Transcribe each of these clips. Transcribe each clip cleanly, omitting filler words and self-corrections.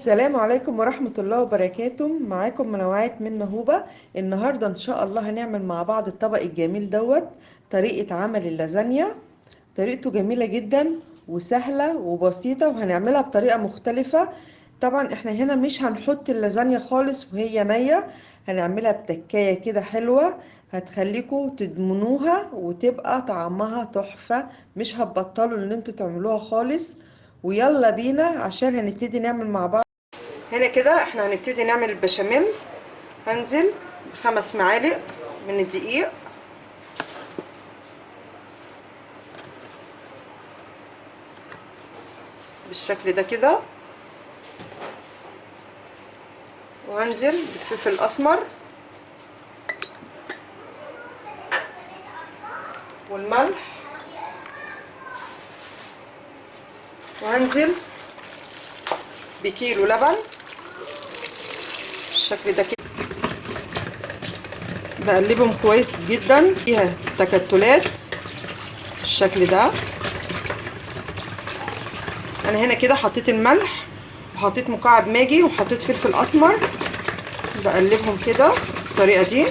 السلام عليكم ورحمة الله وبركاته. معاكم منوعات من نهوبة. النهاردة ان شاء الله هنعمل مع بعض الطبق الجميل طريقة عمل اللازانيا. طريقته جميلة جدا وسهلة وبسيطة، وهنعملها بطريقة مختلفة. طبعا احنا هنا مش هنحط اللازانيا خالص وهي نية، هنعملها بتكاية كده حلوة هتخليكوا تدمنوها وتبقى طعمها تحفة. مش هتبطلوا ان انتوا تعملوها خالص. ويلا بينا عشان هنبتدي نعمل مع بعض. هنا كده احنا هنبتدي نعمل البشاميل. هنزل ب5 معالق من الدقيق بالشكل ده كده، وهنزل بالفلفل الاسمر والملح، وهنزل بكيلو لبن بالشكل ده كده. بقلبهم كويس جدا فيها تكتلات بالشكل ده. انا هنا كده حطيت الملح وحطيت مكعب ماجي وحطيت فلفل اسمر، بقلبهم كده بالطريقه دي.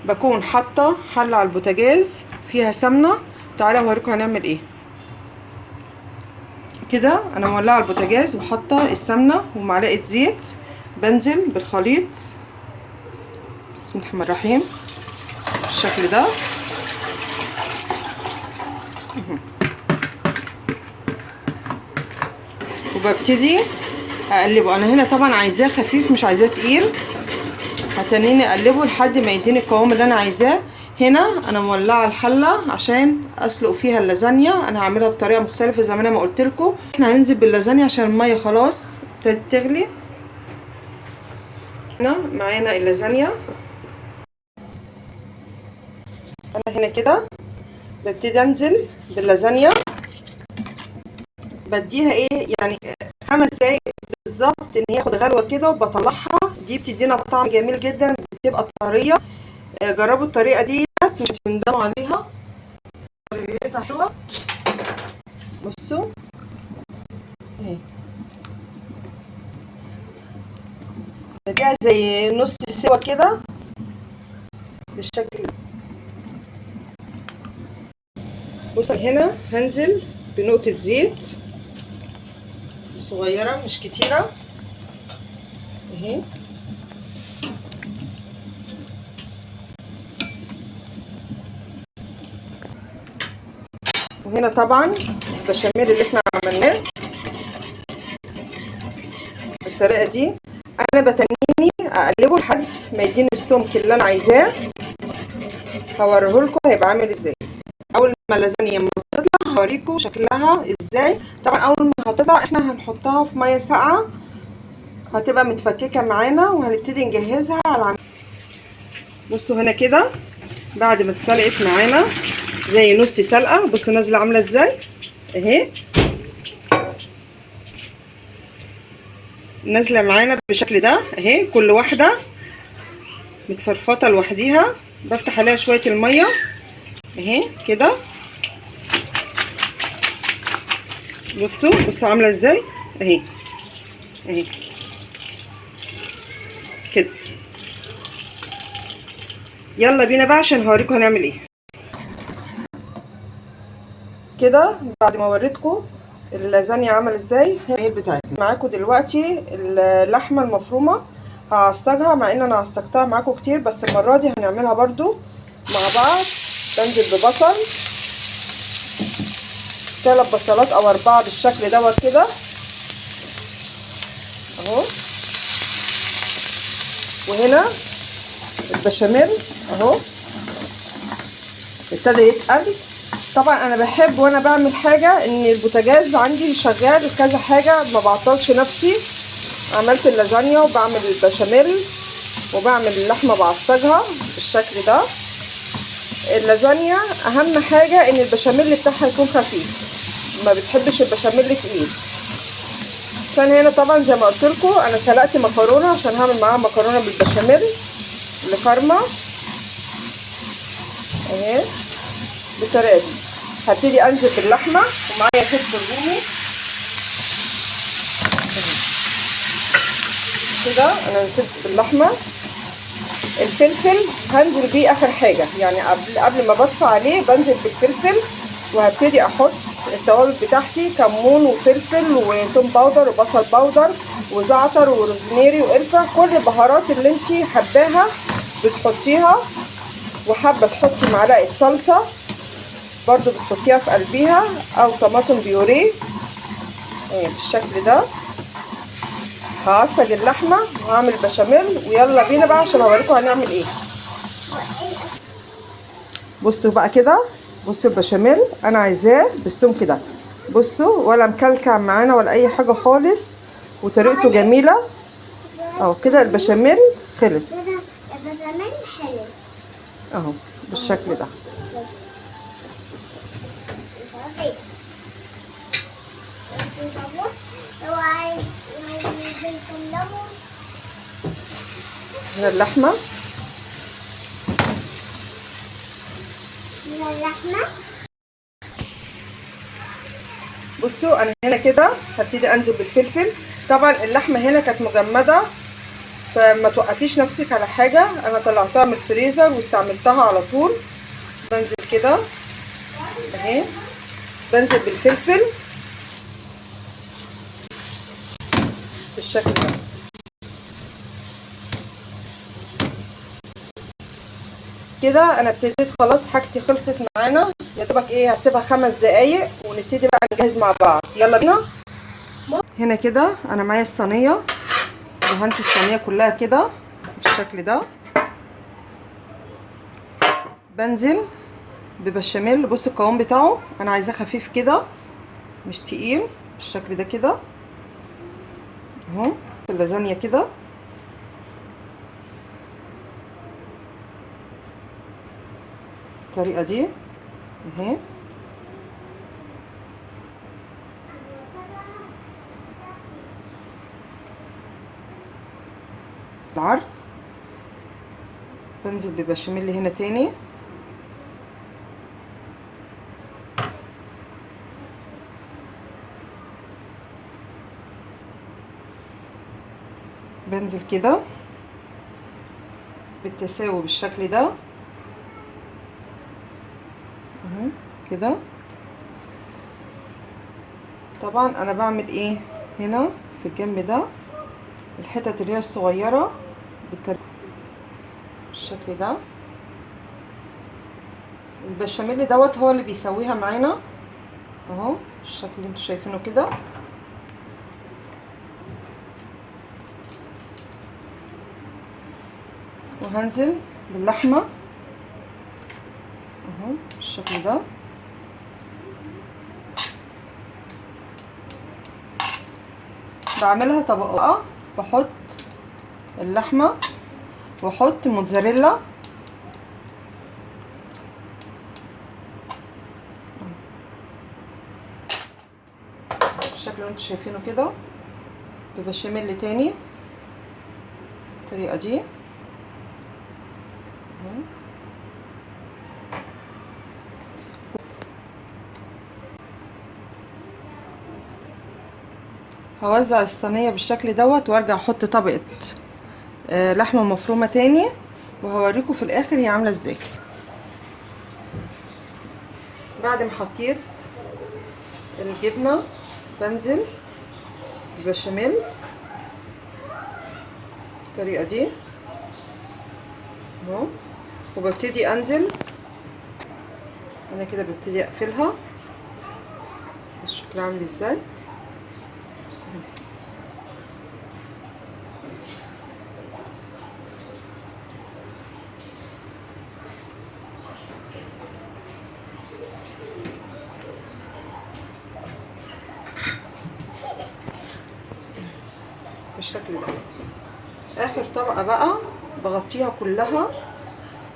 بكون حاطه حله على البوتاجاز فيها سمنه. تعالوا اوريكم هنعمل ايه. كده انا مولعه البوتاجاز وحاطه السمنه ومعلقه زيت، بنزل بالخليط بسم الله الرحمن الرحيم بالشكل ده. وببتدي اقلبه. انا هنا طبعا عايزاه خفيف مش عايزاه تقيل، هتنيني اقلبه لحد ما يديني القوام اللي انا عايزاه. هنا انا مولعه الحله عشان اسلق فيها اللازانيا. انا هعملها بطريقه مختلفه زي ما انا ما قلت لكم. احنا هننزل باللازانيا عشان الميه خلاص ابتدت تغلي. هنا معانا اللازانيا. انا هنا كده ببتدي انزل باللازانيا، بديها ايه يعني 5 دقايق بالظبط ان هي تاخد غلوه كده، وبطلعها. دي بتدينا طعم جميل جدا، بتبقى طريه. جربوا الطريقه دي مش هتندموا عليها، طريقتها حلوه. بصوا اهي بديها زي نص سوا كده بالشكل ده. بصوا هنا هنزل بنقطه زيت صغيره مش كتيره اهي. وهنا طبعا البشاميل اللي احنا عملناه بالطريقه دي. انا بتنيني اقلبه لحد ما يديني السمك اللي انا عايزاه. هوريه لكم هيبقى عامل ازاي. اول ما اللازانيا ما تطلع هوريكم شكلها ازاي. طبعا اول ما هتطلع احنا هنحطها في ميه ساقعه، هتبقى متفككه معانا، وهنبتدي نجهزها على العمل. بصوا هنا كده بعد ما اتسلقت معانا زي نص سلقه. بصوا نازله عامله ازاي اهي، نازله معانا بالشكل ده اهي. كل واحده متفرفطه لوحديها. بفتح عليها شويه الميه اهي كده. بصوا عامله ازاي اهي اهي كده. يلا بينا بقى عشان هوريكم هنعمل ايه. كده بعد ما وريتكم اللازانيا عمل ازاي هي بتاعتنا معاكم دلوقتي. اللحمه المفرومه هعصجها، مع ان انا عصجتها معاكم كتير بس المره دي هنعملها برضو مع بعض. بنزل ببصل 3 بصلات او 4 بالشكل دوت كده اهو. وهنا البشاميل اهو ابتدى يتقل. طبعا انا بحب وانا بعمل حاجه ان البوتاجاز عندي شغال كذا حاجه، ما بعطلش نفسي. عملت اللازانيا وبعمل البشاميل وبعمل اللحمه بعصجها بالشكل ده. اللازانيا اهم حاجه ان البشاميل بتاعها يكون خفيف، ما بتحبش البشاميل تقيل. فانا هنا طبعا زي ما قلت لكم انا سلقت مكرونه عشان هعمل معاها مكرونه بالبشاميل اللي فرمه اهي بالطريقه دي. هبتدي انزل باللحمه ومعايا فلفل رومي كده. انا نزلت باللحمه. الفلفل هنزل بيه اخر حاجه، يعني قبل ما بطفي عليه بنزل بالفلفل، وهبتدي احط التوابل بتاعتي: كمون وفلفل وتوم باودر وبصل باودر وزعتر وروزميري وقرفه. كل البهارات اللي انتي حباها بتحطيها، وحابه تحطي معلقه صلصه برضو بتحطيها في قلبيها، او طماطم بيوريه بالشكل ده. هعصج اللحمه وهعمل بشاميل، ويلا بينا بقى عشان هوريكم هنعمل ايه. بصوا بقى كده، بصوا البشاميل انا عايزاه بالسمك ده. بصوا ولا مكلكع معانا ولا اي حاجه خالص، وطريقته جميله اهو كده. البشاميل خلص البشاميل حلو اهو بالشكل ده. هنا اللحمه بصوا انا هنا كده هبتدي انزل بالفلفل. طبعا اللحمه هنا كانت مجمده، فما توقفيش نفسك على حاجه. انا طلعتها من الفريزر واستعملتها على طول. بنزل كده اهي، بنزل بالفلفل بالشكل ده كده. انا ابتديت خلاص، حاجتي خلصت معانا يا دوبك ايه. هسيبها 5 دقايق ونبتدي بقى نجهز مع بعض. يلا بينا. هنا كده انا معايا الصينيه، دهنت الصينيه كلها كده بالشكل ده. بنزل ببشاميل. بص القوام بتاعه انا عايزاه خفيف كده مش تقيل، بالشكل ده كده اهو. اللازانيا كده بالطريقه دي اهي. العرض بنزل ببشاميل هنا تاني. بنزل كده بالتساوي بالشكل ده اهو كده. طبعا انا بعمل ايه هنا في الجنب ده، الحتت اللي هي الصغيره بالشكل ده. البشاميل دوت هو اللي بيسويها معانا اهو بالشكل اللي انتوا شايفينه كده. وهنزل باللحمه اهو بالشكل ده. بعملها طبقات، بحط اللحمه واحط موتزاريلا بالشكل اللي انتوا شايفينه كده، ببشاميل تاني بالطريقه دي. هوزع الصينيه بالشكل دوت، وارجع احط طبقه لحمه مفرومه تاني، وهوريكم في الاخر هي عامله ازاي. بعد ما حطيت الجبنه بنزل ببشاميل بالطريقه دي اهو. وببتدي انزل انا كده، ببتدي اقفلها. الشكل عامل ازاي. بالشكل ده. اخر طبقه بقى بغطيها كلها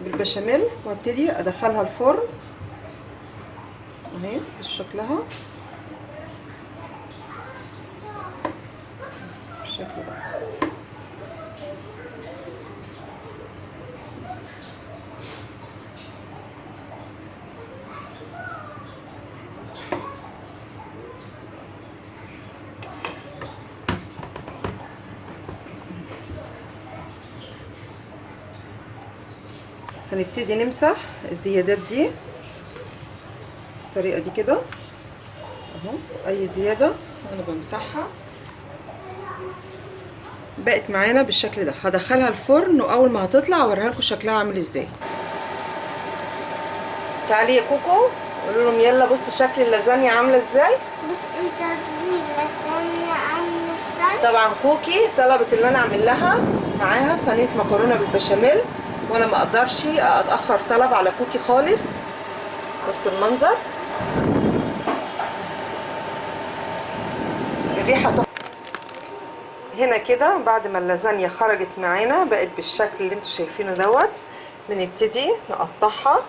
بالبشاميل، وابتدي ادخلها الفرن اهي بشكلها بالشكل ده. هنبتدي نمسح الزيادات دي بالطريقه دي كده اهو. اي زياده انا بمسحها. بقت معانا بالشكل ده. هدخلها الفرن واول ما هتطلع اوريها لكم شكلها عامل ازاي. تعالي يا كوكو قولوا لهم يلا بصوا شكل اللازانيا عامله ازاي. بصي شكل اللازانيا عامله ازاي. طبعا كوكي طلبت اللي انا اعمل لها معاها صينيه مكرونه بالبشاميل، وانا ما اقدرش اتاخر طلب على كوكي خالص. بص المنظر، الريحه تحفه. هنا كده بعد ما اللازانيا خرجت معانا بقت بالشكل اللي انتوا شايفينه دوت. بنبتدي نقطعها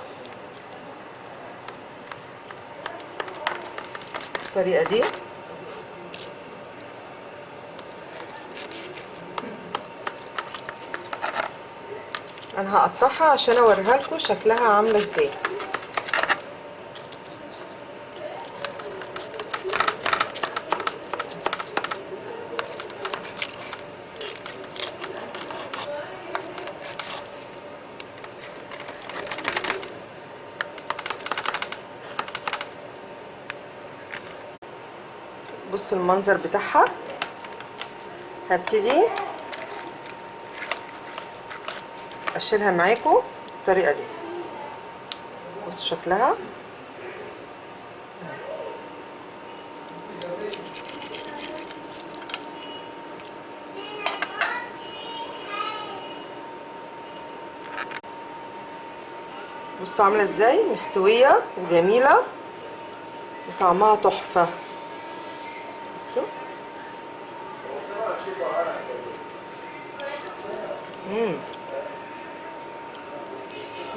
بالطريقه دي. انا هقطعها عشان اوريها لكم شكلها عامله ازاي. بصوا المنظر بتاعها. هبتدي اشيلها معاكم بالطريقه دي. بصوا شكلها. بصوا عامله ازاي، مستويه وجميله وطعمها تحفه. بصوا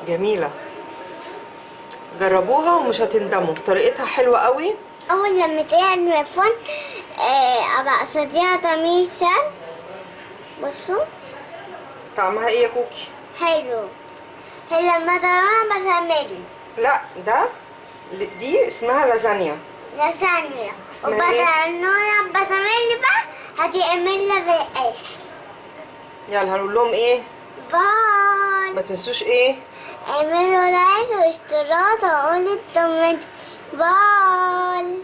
جميله. جربوها ومش هتندموا، طريقتها حلوه قوي. اول لما تعمل الفرن ابقى اصديها طميسة. بصوا طعمها ايه يا كوكي؟ حلو. هي لما تعملها بشاميل. لا ده دي اسمها لازانيا. لازانيا. اسمها ايه؟ وبتعملوها بشاميل بقى هتعملها في الاخر. يلا هنقول لهم ايه؟ باي. ما تنسوش ايه؟ اعملوا لايك واشتراك وقولوا التمنت. باي.